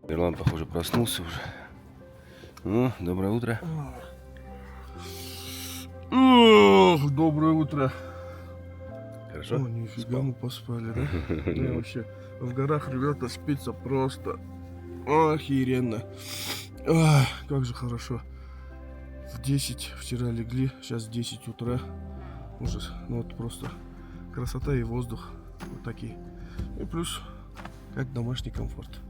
Ирлан, похоже, проснулся уже. Ну, доброе утро. Доброе утро. Хорошо? О, нифига Спал? мы поспали, да? Да, вообще, в горах, ребята, спится просто охеренно. Ах, как же хорошо. В 10 вчера легли, сейчас 10 утра. Ужас. Ну вот просто красота и воздух. Вот такие. И плюс, как домашний комфорт.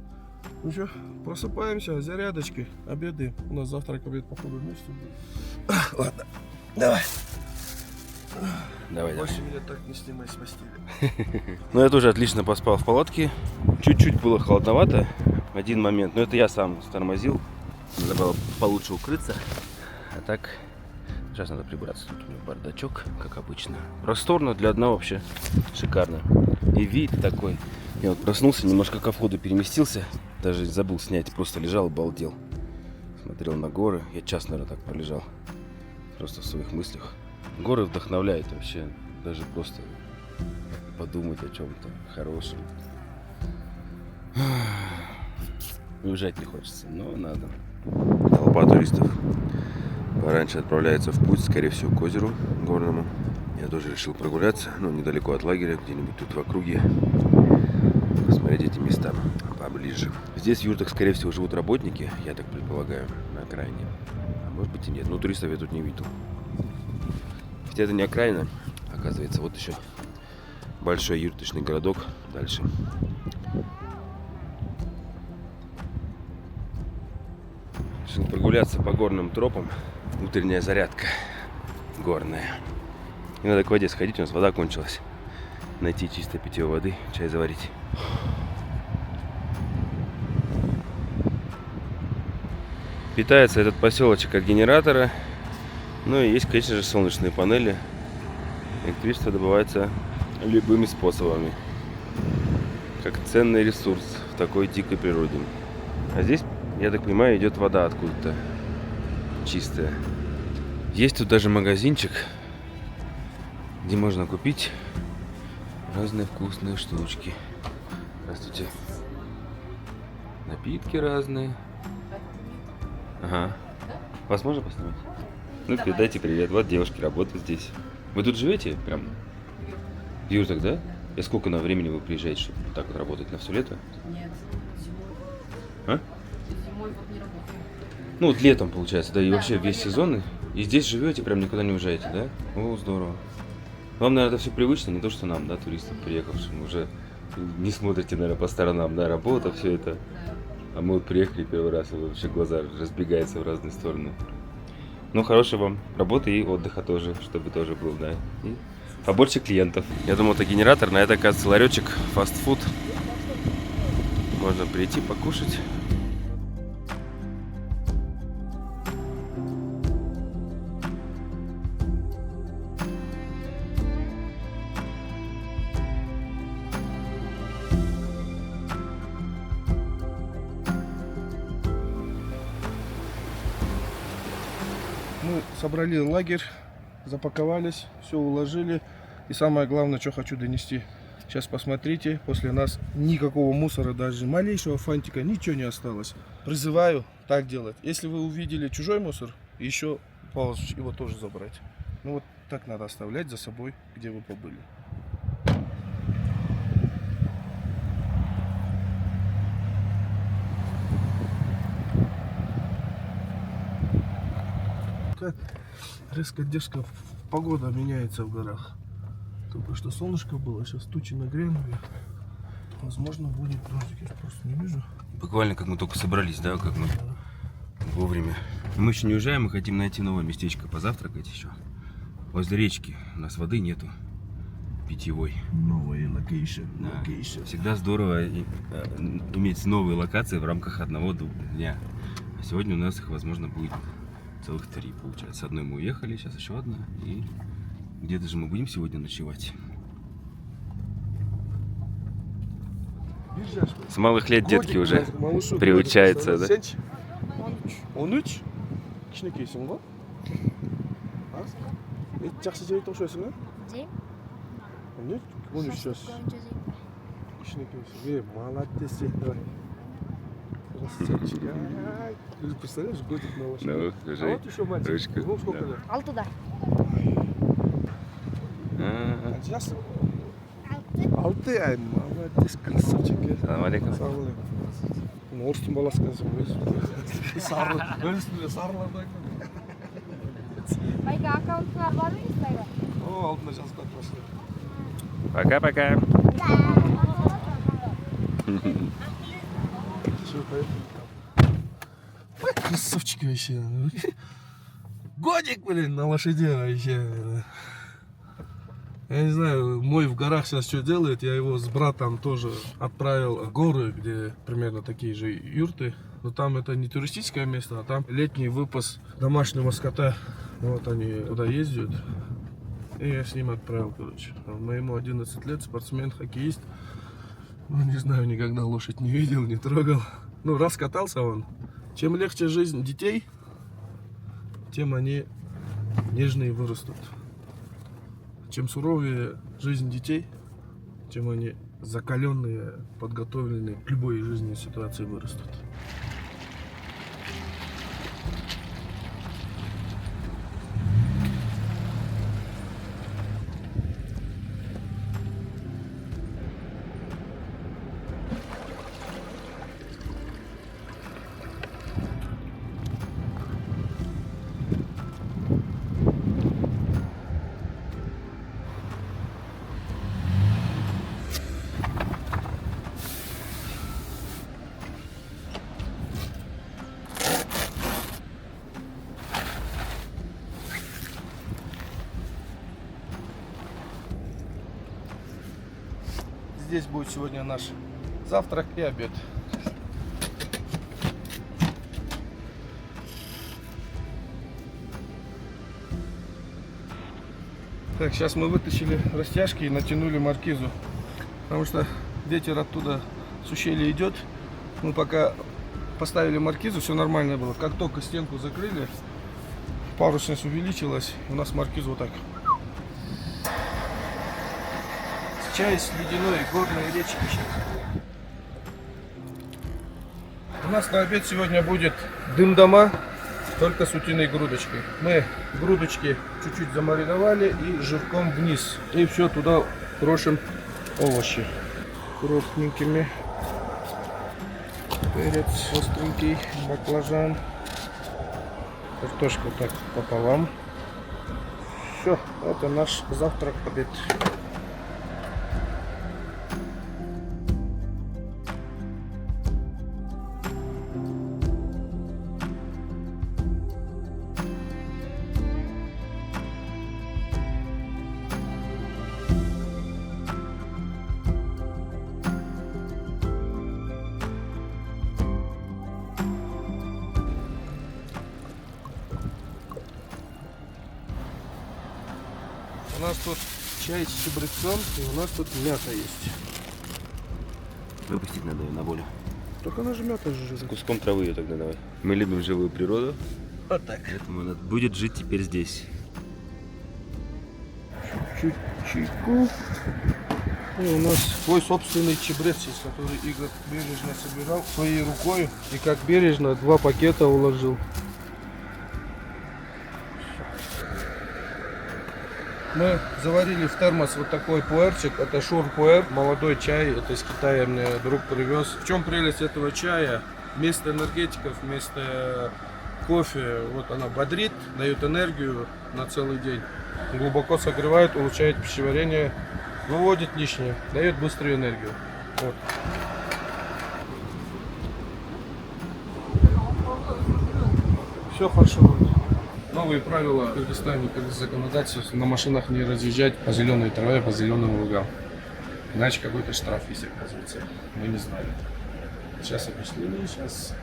Ну что, просыпаемся, зарядочкой, обедаем. У нас завтрак, обед, походу, вместе будет. Ладно, давай. Давай. Больше меня так не снимай с постели. Ну, я тоже отлично поспал в палатке. Чуть-чуть было холодновато в один момент, но это я сам стормозил. Надо было получше укрыться. А так, сейчас надо прибраться. Тут у меня бардачок, как обычно. Просторно, для одного вообще шикарно. И вид такой. Я вот проснулся, немножко ко входу переместился. Даже забыл снять, просто лежал и балдел. Смотрел на горы. Я час, наверное, так пролежал. Просто в своих мыслях. Горы вдохновляют вообще. Даже просто подумать о чем-то хорошем. Уезжать не хочется, но надо. Толпа туристов пораньше отправляется в путь, скорее всего, к озеру горному. Я тоже решил прогуляться, ну, недалеко от лагеря, где-нибудь тут в округе. Посмотреть эти места поближе. Здесь в юртах, скорее всего, живут работники, я так предполагаю, на окраине. А может быть и нет, но туристов я тут не видел. Хотя это не окраина, оказывается, вот еще большой юрточный городок дальше. Решил прогуляться по горным тропам. Утренняя зарядка горная. И надо к воде сходить, у нас вода кончилась. Найти чистой питьевой воды, чай заварить. Питается этот поселочек от генератора. Ну и есть, конечно же, солнечные панели. Электричество добывается любыми способами. Как ценный ресурс в такой дикой природе. А здесь, я так понимаю, идет вода откуда-то. Чистая. Есть тут даже магазинчик, где можно купить разные вкусные штучки. Здравствуйте. Напитки разные. Ага. Вас можно поснимать? Ну, передайте привет. Вот девушки работают здесь. Вы тут живете? Прям в юртах, да? И сколько на времени вы приезжаете, чтобы так вот работать? На все лето? Нет, зимой. А? Зимой вот не работаю. Ну, вот летом, получается, да, и Да, вообще только весь летом. сезон. И здесь живете, прям никуда не уезжаете, да? О, здорово. Вам, наверное, это все привычно, не то, что нам, да, туристам, приехавшим, уже не смотрите, наверное, по сторонам, да, работа, все это. А мы вот приехали первый раз, и вообще глаза разбегаются в разные стороны. Ну, хорошей вам работы и отдыха тоже, чтобы тоже был, да. И побольше клиентов. Я думал, это генератор, но это, оказывается, ларечек, фастфуд. Можно прийти покушать. Мы собрали лагерь, запаковались, все уложили. И самое главное, что хочу донести. Сейчас посмотрите, после нас никакого мусора, даже малейшего фантика, ничего не осталось. Призываю так делать. Если вы увидели чужой мусор, еще его тоже забрать. Ну вот так надо оставлять за собой, где вы побыли. Как резко-дерзко погода меняется в горах. Только что солнышко было, сейчас тучи нагрянули. Возможно, будет дождик, я просто не вижу. Буквально как мы только собрались, да, как мы вовремя. Мы еще не уезжаем, мы хотим найти новое местечко позавтракать еще. Возле речки. У нас воды нету питьевой. Новый локейшн. Да. Всегда здорово иметь новые локации в рамках одного дня. А сегодня у нас их, возможно, будет целых 3, получается. С одной мы уехали, сейчас еще одна. И где-то же мы будем сегодня ночевать. С малых лет детки уже приучаются, да? 13? Кичинекейсің ғой? Жақсы жай тошайсың, а? День? Нет, 13 сейчас. Кичинекейсің. Молодец, давай. Красавчик. Ты представляешь, годик на лошади. Ну, А держи. вот еще мальчик. Ручку. Ему сколько Да. лет? Алтыда. А сейчас? Алты, ай, молодец, красавчик. Салам алейкум. Салам алейкум. Орыстың баласы қазір. Сарлардай. Байка аккаунтына барыңыз байка. О, алдына жазып пошли. Пока-пока. Все, поехали. Ой, красавчик вообще. Годик, блин, на лошади вообще. Я не знаю, мой в горах сейчас что делает, я его с братом тоже отправил в горы, где примерно такие же юрты. Но там это не туристическое место, а там летний выпас домашнего скота. Вот они туда ездят. И я с ним отправил, короче. Моему 11 лет, спортсмен, хоккеист. Ну, не знаю, никогда лошадь не видел, не трогал. Ну, раз катался он. Чем легче жизнь детей, тем они нежные вырастут. Чем суровее жизнь детей, тем они закаленные, подготовленные к любой жизненной ситуации вырастут. Здесь будет сегодня наш завтрак и обед. Так, сейчас мы вытащили растяжки и натянули маркизу. Потому что ветер оттуда с ущелья идет. Мы пока поставили маркизу, все нормально было. Как только стенку закрыли, парусность увеличилась, у нас маркиза вот так. Чай с ледяной горной речки. У нас на обед сегодня будет дым-дома, только с утиной грудочкой. Мы грудочки чуть-чуть замариновали и жирком вниз. И все, туда крошим овощи крупненькими. Перец остренький, баклажан. Картошка так пополам. Все, это наш завтрак-обед. У нас тут чай с чабрецом, и у нас тут мята есть. Выпустить надо ее на волю. Только она же мята же. С куском травы ее тогда давай. Мы любим живую природу, Вот так. поэтому она будет жить теперь здесь. Чуть чайку. И у нас свой собственный чабрец есть, который Игорь бережно собирал своей рукой. И как бережно 2 пакета уложил. Мы заварили в термос вот такой пуэрчик. Это шур-пуэр, молодой чай. Это из Китая мне друг привез. В чем прелесть этого чая? Вместо энергетиков, вместо кофе, вот она бодрит, дает энергию на целый день. Глубоко согревает, улучшает пищеварение, выводит лишнее, дает быструю энергию. Вот. Все хорошо будет. Новые правила в Кыргызстане, законодательство: на машинах не разъезжать по зеленой траве, по зеленым лугам. Иначе какой-то штраф есть, оказывается. Мы не знали. Сейчас объяснили, сейчас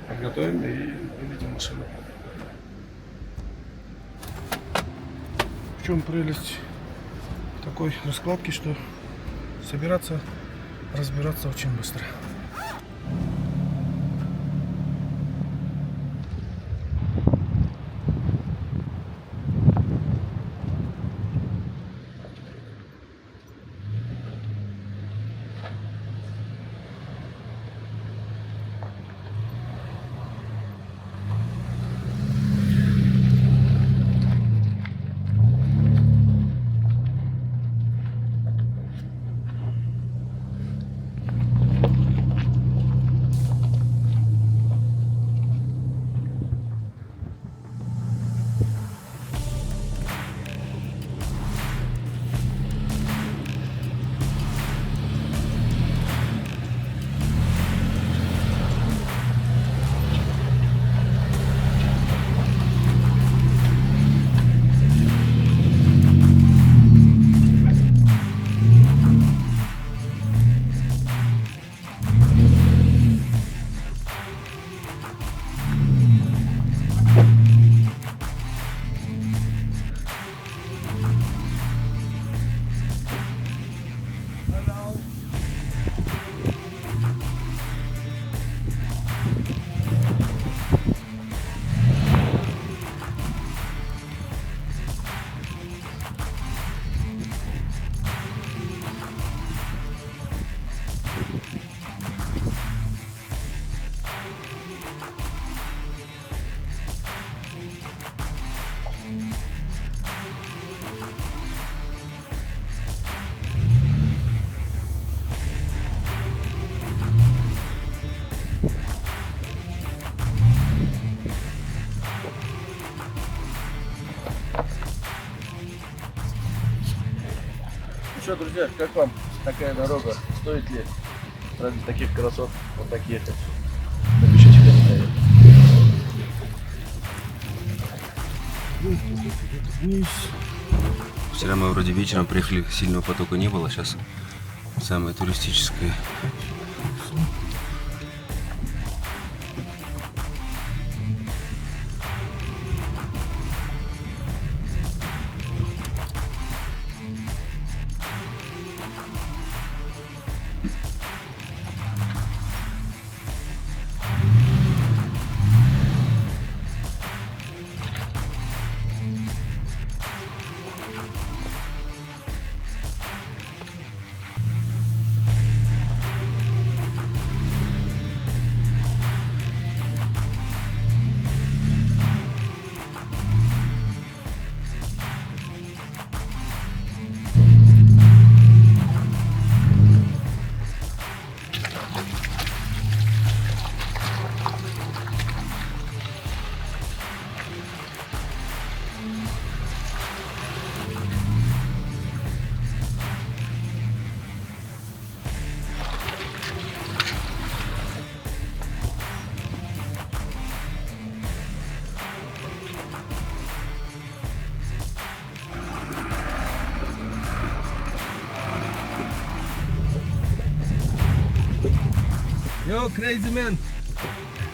подготовим и выведем машину. В чем прелесть такой раскладки, что собираться, разбираться очень быстро. что, друзья, как вам такая дорога? Стоит ли ради таких красот вот так ехать? Напишите в комментариях. Вниз. Вчера мы вроде вечером приехали, сильного потока не было, сейчас самое туристическое. Йо, crazy man!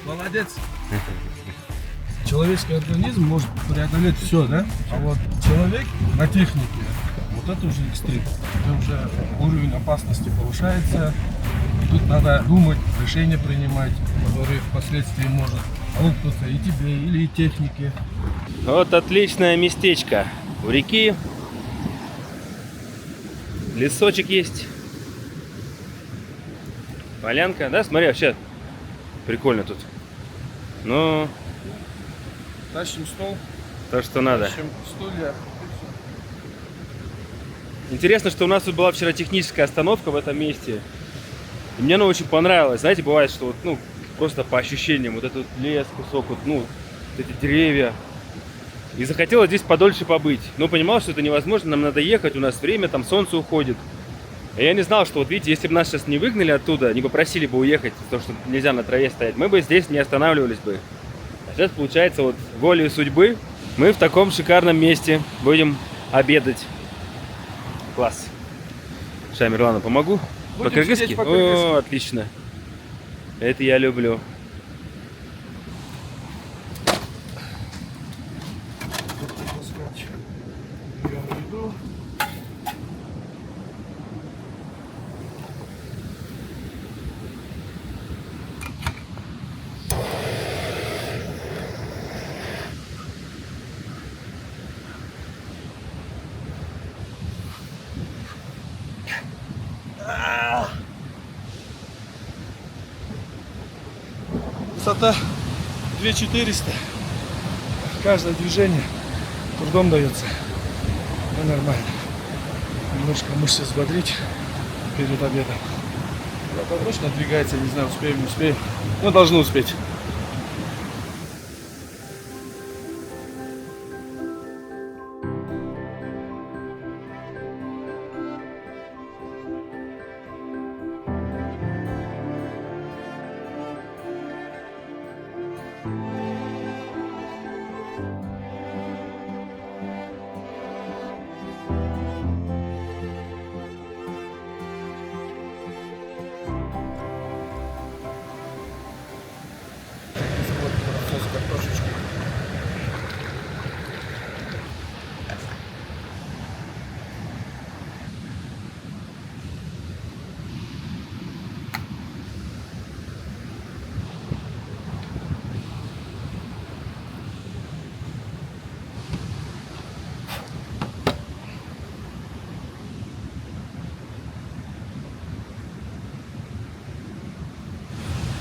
Молодец! Человеческий организм может преодолеть все, да? А вот человек на технике, вот это уже экстрим. Это уже уровень опасности повышается. И тут надо думать, решения принимать, которые впоследствии может аукнуться и тебе, или и технике. Вот отличное местечко. У реки. Лесочек есть. Полянка, да? Смотри, вообще прикольно тут. Ну, Тащим стол, то, что надо. тащим стулья. Интересно, что у нас тут была вчера техническая остановка в этом месте. И мне оно очень понравилось. Знаете, бывает, что вот, ну, просто по ощущениям, вот этот лес, кусок, вот, ну, вот эти деревья. И захотелось здесь подольше побыть. Но понимал, что это невозможно, нам надо ехать, у нас время, там солнце уходит. И я не знал, что вот видите, если бы нас сейчас не выгнали оттуда, не попросили бы уехать, потому что нельзя на траве стоять, мы бы здесь не останавливались бы. А сейчас получается вот волей судьбы мы в таком шикарном месте будем обедать. Класс. Шамир, ладно, помогу? Будем По-кыргызски? сидеть по-кыргызски. О, отлично. Это я люблю. Высота 2400. Каждое движение трудом дается. Но нормально. Немножко мышцы взбодрить перед обедом. Зато точно двигается, не знаю, успеем, не успеем. Но должны успеть.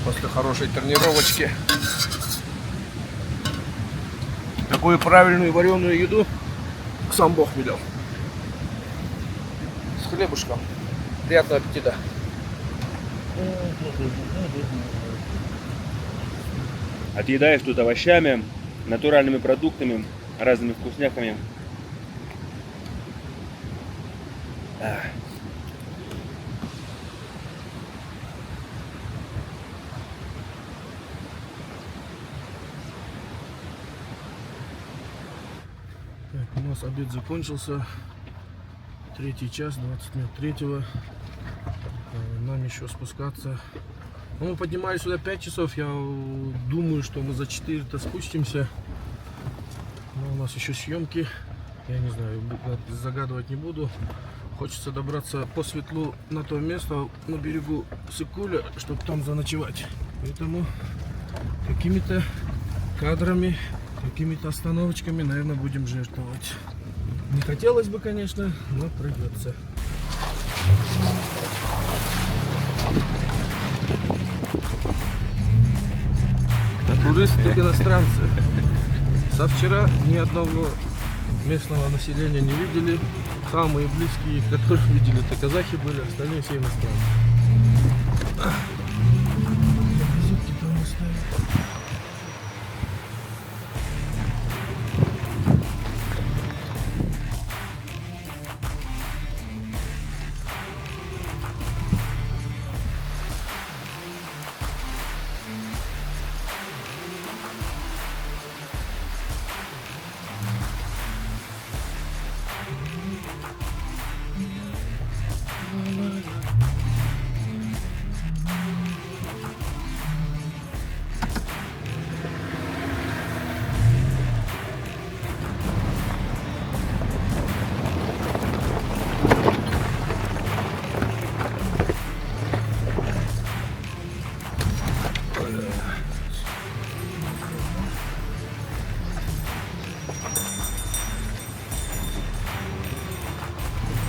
После хорошей тренировочки такую правильную вареную еду сам Бог велел. С хлебушком. Приятного аппетита. Отъедаешь тут овощами, натуральными продуктами, разными вкусняхами. нас обед закончился. 3 час, 20 минут 3-го. Нам еще спускаться. Ну, мы поднимались сюда 5 часов. Я думаю, что мы за 4-то спустимся. Но у нас еще съемки. Я не знаю, загадывать не буду. Хочется добраться по светлу на то место на берегу Сыкуля, чтобы там заночевать. Поэтому какими-то кадрами, какими-то остановочками, наверное, будем жертвовать. Не хотелось бы, конечно, но придется. Туристы, только иностранцы. Со вчера ни одного местного населения не видели. Самые близкие, которых видели, это казахи были, остальные все иностранцы. Визитки там оставили.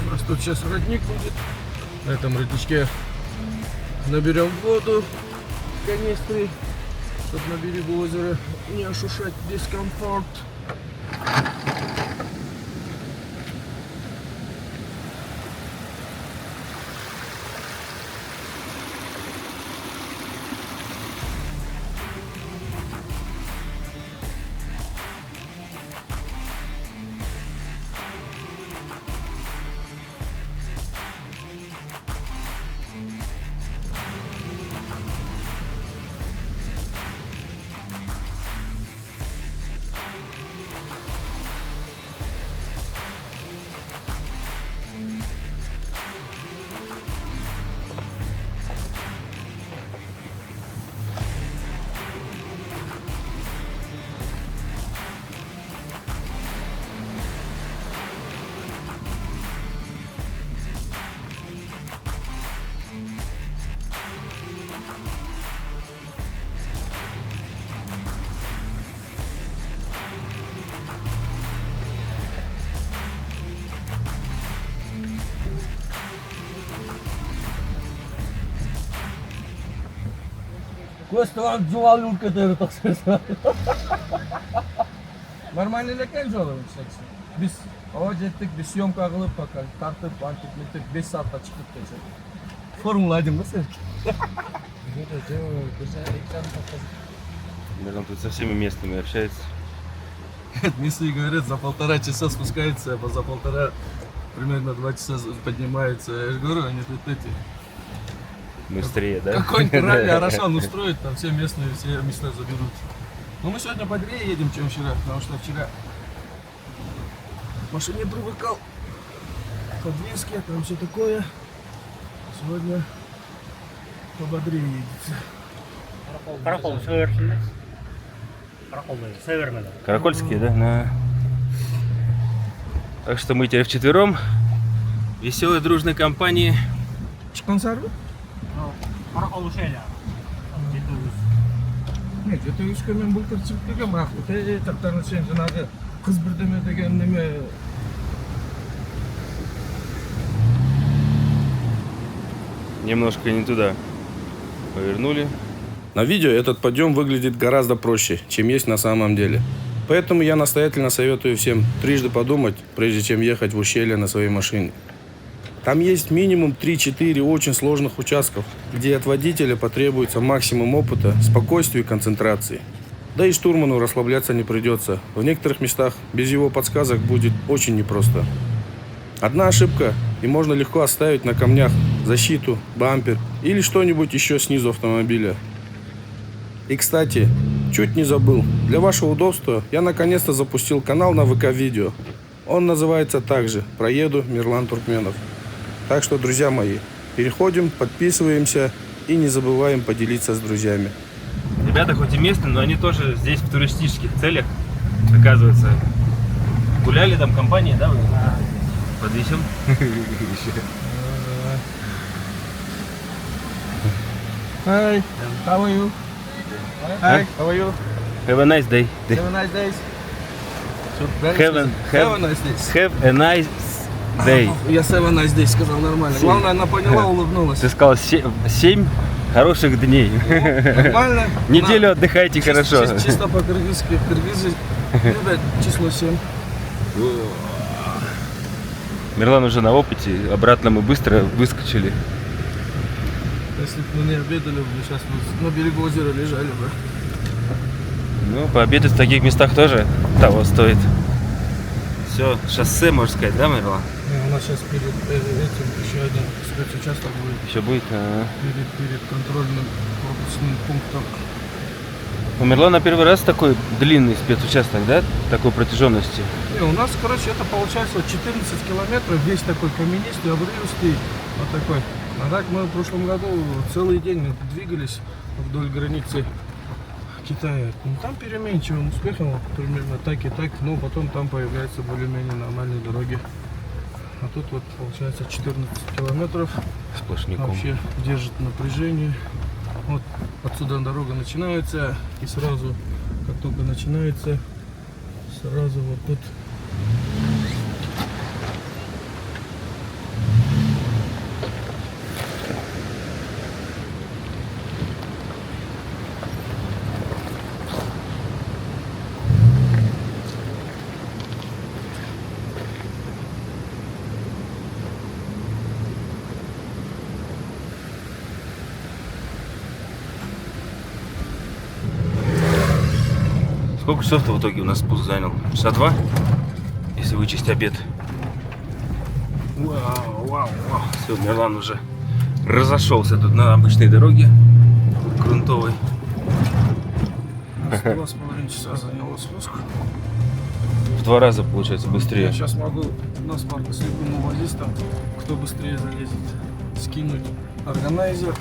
У нас тут сейчас родник будет. На этом родничке наберем воду в канистре, чтобы на берегу озера не ощущать дискомфорт. Көстіған жуал өлкетері тақсырса. Нормальный лекен жолы өтсексін. Біз ава жеттік, біз съемка қылып, пока тартып, антып, мектеп 5 саатта çıkып кетсек. Формула 1 ба сен? Он тут со всеми местными общается. Местные говорят, за 1,5 часа спускается, а за 1,5 примерно 2 часа поднимается. Я же говорю, они тут эти... Быстрее, да? Какой-нибудь ралли Арашан устроит, там все местные, все места заберут. Но мы сегодня бодрее едем, чем вчера, потому что вчера в машине привыкал к подвеске, там все такое. Сегодня пободрее едется. Каракол северный. Каракол северный. Каракольские, да? На. Так что мы теперь вчетвером. Веселой дружной компании. Консервы? Каракол ушеля. Нет, это ешкамен был тіршіліктегі бірақ таптарын сен жаңағы қыз бірдеме деген неме. Немножко не туда повернули. На видео этот подъем выглядит гораздо проще, чем есть на самом деле. Поэтому я настоятельно советую всем трижды подумать, прежде чем ехать в ущелье на своей машине. Там есть минимум 3-4 очень сложных участков, где от водителя потребуется максимум опыта, спокойствия и концентрации. Да и штурману расслабляться не придется. В некоторых местах без его подсказок будет очень непросто. Одна ошибка, и можно легко оставить на камнях защиту, бампер или что-нибудь еще снизу автомобиля. И, кстати, чуть не забыл, для вашего удобства я наконец-то запустил канал на ВК-видео. Он называется также «Проеду Мирлан Туркменов». Так что, друзья мои, переходим, подписываемся и не забываем поделиться с друзьями. Ребята хоть и местные, но они тоже здесь в туристических целях, оказывается. Гуляли там компания, да? Вы? Подвесим. Hi, how are you? Hi, how are you? Have a nice day. Have a nice day. Have a nice day. Have a nice day. Я have a nice day сказал нормально. Главное, она поняла, улыбнулась. Ты сказал 7 хороших дней. Нормально? Неделю отдыхайте хорошо. Чисто по-кыргызски. Кыргызы любят число 7. Мирлан уже на опыте, обратно мы быстро выскочили. Если бы мы не обедали, бы сейчас мы на берегу озера лежали бы. Ну, пообедать в таких местах тоже того стоит. Все, шоссе, можно сказать, да, Мирлан? У нас сейчас перед этим еще один спецучасток будет. Еще будет. Перед контрольным пропускным пунктом. У Мирлана первый раз такой длинный спецучасток, да? Такой протяженности. Не, у нас, короче, это получается 14 километров, весь такой каменистый, обрывистый, вот такой. А так мы в прошлом году целый день двигались вдоль границы Китая. Ну, там переменчивым успехом, примерно так и так, но потом там появляются более-менее нормальные дороги. А тут вот получается 14 километров. Сплошняком. Вообще держит напряжение. Вот отсюда дорога начинается, и сразу, как только начинается, сразу вот тут Сколько часов-то в итоге у нас спуск занял? Часа 2? Если вычесть обед. Вау. Все, Мирлан уже разошелся тут на обычной дороге грунтовой. 2,5 часа заняло спуск. В 2 раза, получается, Я быстрее. сейчас могу на спарку с любым увозистом, кто быстрее залезет, скинуть органайзер,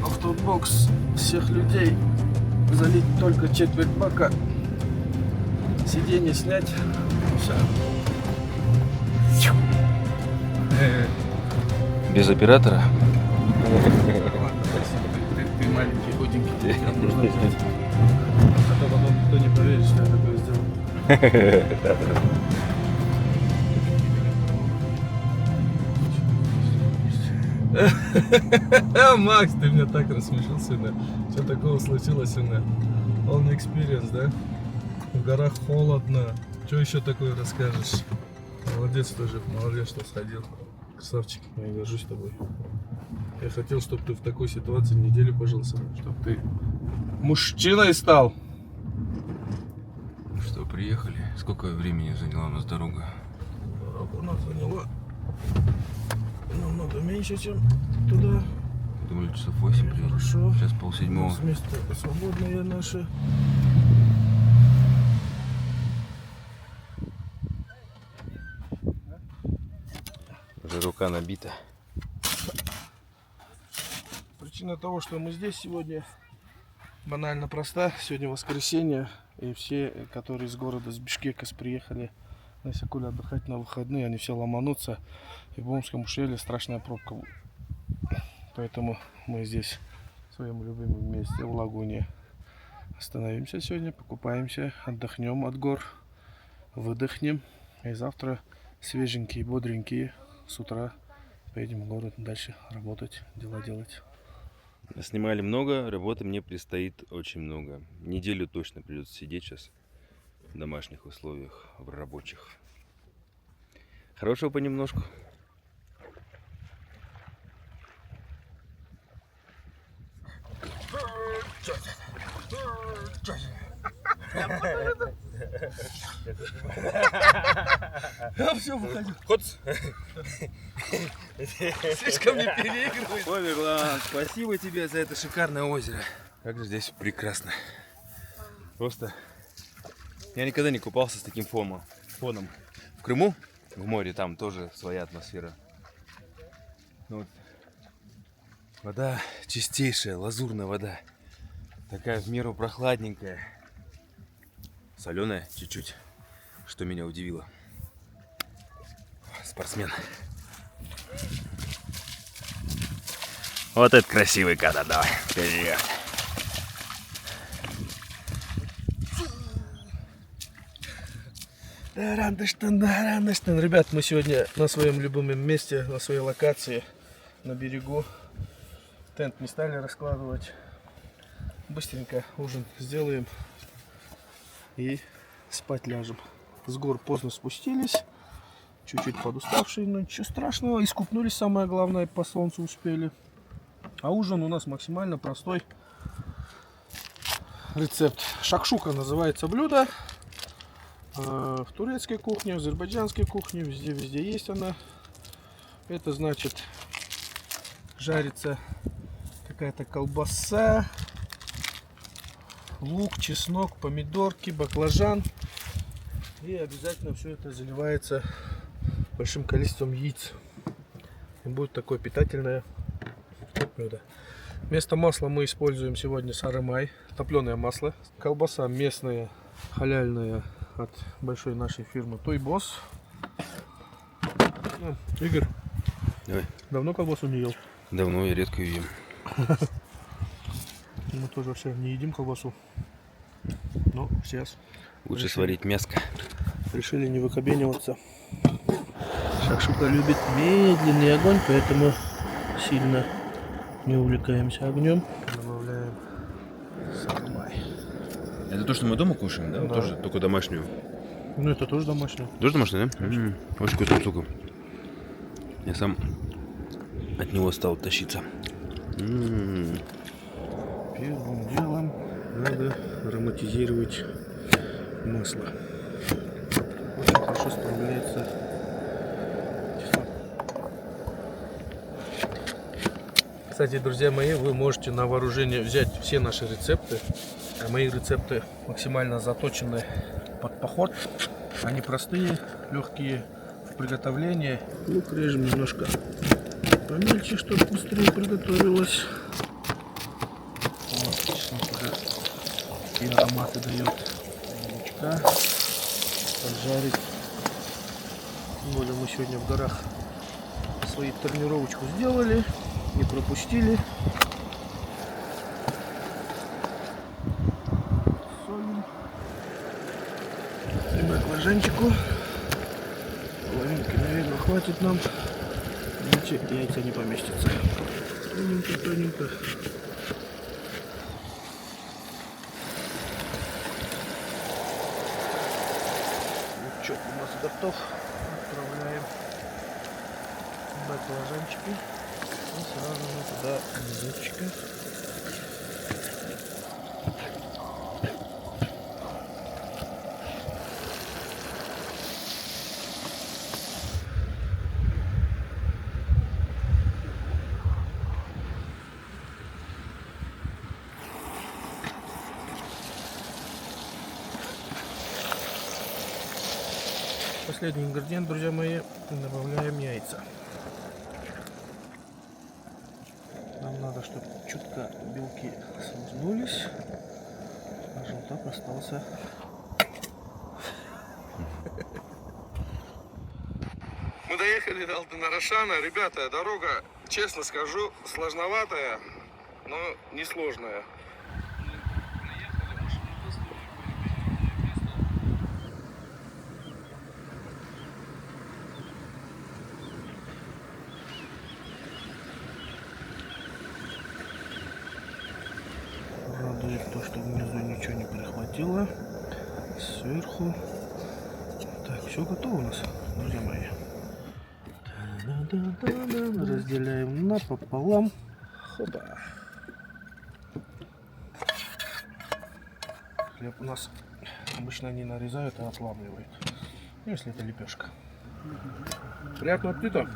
автобокс всех людей, залить только четверть бака, сиденье снять, все. Без оператора. Ты маленький, худенький, тебя нужно взять. А то потом никто не поверит, что я такое сделал. Макс, ты меня так рассмешил сегодня. Что такого случилось сегодня? Полный экспириенс, да? В горах холодно. Что еще такое расскажешь? Молодец тоже, молодец, что сходил. Красавчик, я горжусь тобой. Я хотел, чтобы ты в такой ситуации неделю пожил со мной, чтобы ты мужчиной стал. Что, приехали? Сколько времени заняла у нас дорога? Дорога у нас заняла намного меньше, чем туда. Думали, часов 8 приедем. Хорошо. Сейчас У 6:30. нас место свободное наше. Уже рука набита. Причина того, что мы здесь сегодня, банально проста. Сегодня воскресенье, и все, которые из города, с Бишкека приехали на Исакуле отдыхать на выходные, они все ломанутся. И в Омском ущелье страшная пробка. Поэтому мы здесь, в своем любимом месте, в лагуне, остановимся сегодня, покупаемся, отдохнем от гор, выдохнем. И завтра свеженькие, бодренькие, с утра поедем в город дальше работать, дела делать. Снимали много, работы мне предстоит очень много. Неделю точно придется сидеть сейчас в домашних условиях, в рабочих. Хорошего понемножку. Все, выходи. Хоц! Слишком не переигрывай. Ой, Мирлан, спасибо тебе за это шикарное озеро. Как же здесь прекрасно. Просто я никогда не купался с таким фоном. В Крыму В море там тоже своя атмосфера. Ну вот. Вода чистейшая, лазурная вода. Такая в меру прохладненькая. Соленая чуть-чуть, что меня удивило. Спортсмен. Вот это красивый кадр, давай. Вперед. Ребят, мы сегодня на своем любимом месте, на своей локации, на берегу. Тент не стали раскладывать. Быстренько ужин сделаем и спать ляжем. С гор поздно спустились, чуть-чуть подуставшие, но ничего страшного. Искупнулись, самое главное, по солнцу успели. А ужин у нас максимально простой. Рецепт. Шакшука называется блюдо. В турецкой кухне, в азербайджанской кухне, везде есть она. Это значит, жарится какая-то колбаса, лук, чеснок, помидорки, баклажан. И обязательно все это заливается большим количеством яиц. И будет такое питательное блюдо. Вместо масла мы используем сегодня сарымай, топленое масло. Колбаса местная, халяльная, от большой нашей фирмы Тойбос. Игорь, Давай. давно колбасу не ел? Давно я редко ее ем. Мы тоже вообще не едим колбасу. Но сейчас Лучше сварить мяско. решили не выкобениваться. Шакшука любит медленный огонь, поэтому сильно не увлекаемся огнем. Добавляем сарымай. Это то, что мы дома кушаем, да? Да. Тоже, только домашнюю. Ну это тоже домашнее. Тоже домашнюю, да? Очень вкусная штука. Я сам от него стал тащиться. Первым делом надо ароматизировать масло. Очень хорошо справляется чеснок. Кстати, друзья мои, вы можете на вооружение взять все наши рецепты. А мои рецепты максимально заточены под поход. Они простые, легкие в приготовлении. Лук режем немножко помельче, чтобы быстрее приготовилось. Вот, чеснок уже и ароматы дает. Лучка поджарить. Тем более мы сегодня в горах свою тренировочку сделали, не пропустили. Солим. И баклажанчику. Половинки, наверное, хватит нам. Иначе яйца не поместятся. Тоненько. Лучок у нас готов. Отправляем баклажанчики. И сразу мы туда помидорчика. Последний ингредиент, друзья мои, добавляем яйца. Нам надо, чтобы чутка белки смазнулись, а желток остался. Мы доехали до Алтын-Арашана. Ребята, дорога, честно скажу, сложноватая, но не сложная. Радует то, что внизу ничего не перехватило. Сверху. Так, все готово у нас, друзья мои. Разделяем напополам. Хоба. Хлеб у нас обычно не нарезают, а отламливают. Если это лепешка. Приятного аппетита.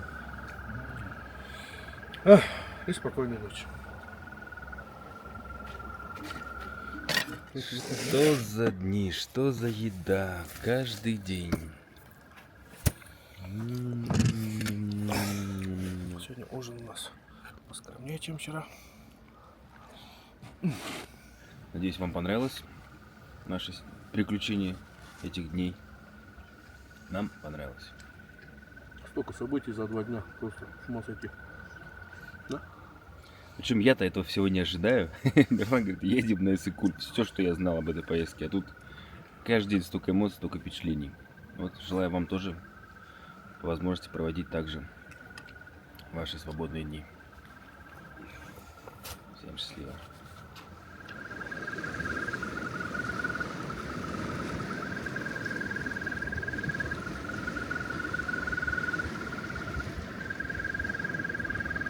И спокойной ночи. Что за дни, что за еда, каждый день. Сегодня ужин у нас поскромнее, чем вчера. Надеюсь, вам понравилось наше приключение этих дней. Нам понравилось. Столько событий за 2 дня. Просто с ума сойти. Причем я-то этого всего не ожидаю. Мирлан говорит, едем на Иссык-Куль. Все, что я знал об этой поездке. А тут каждый день столько эмоций, столько впечатлений. Вот, желаю вам тоже по возможности проводить также ваши свободные дни. Всем счастливо.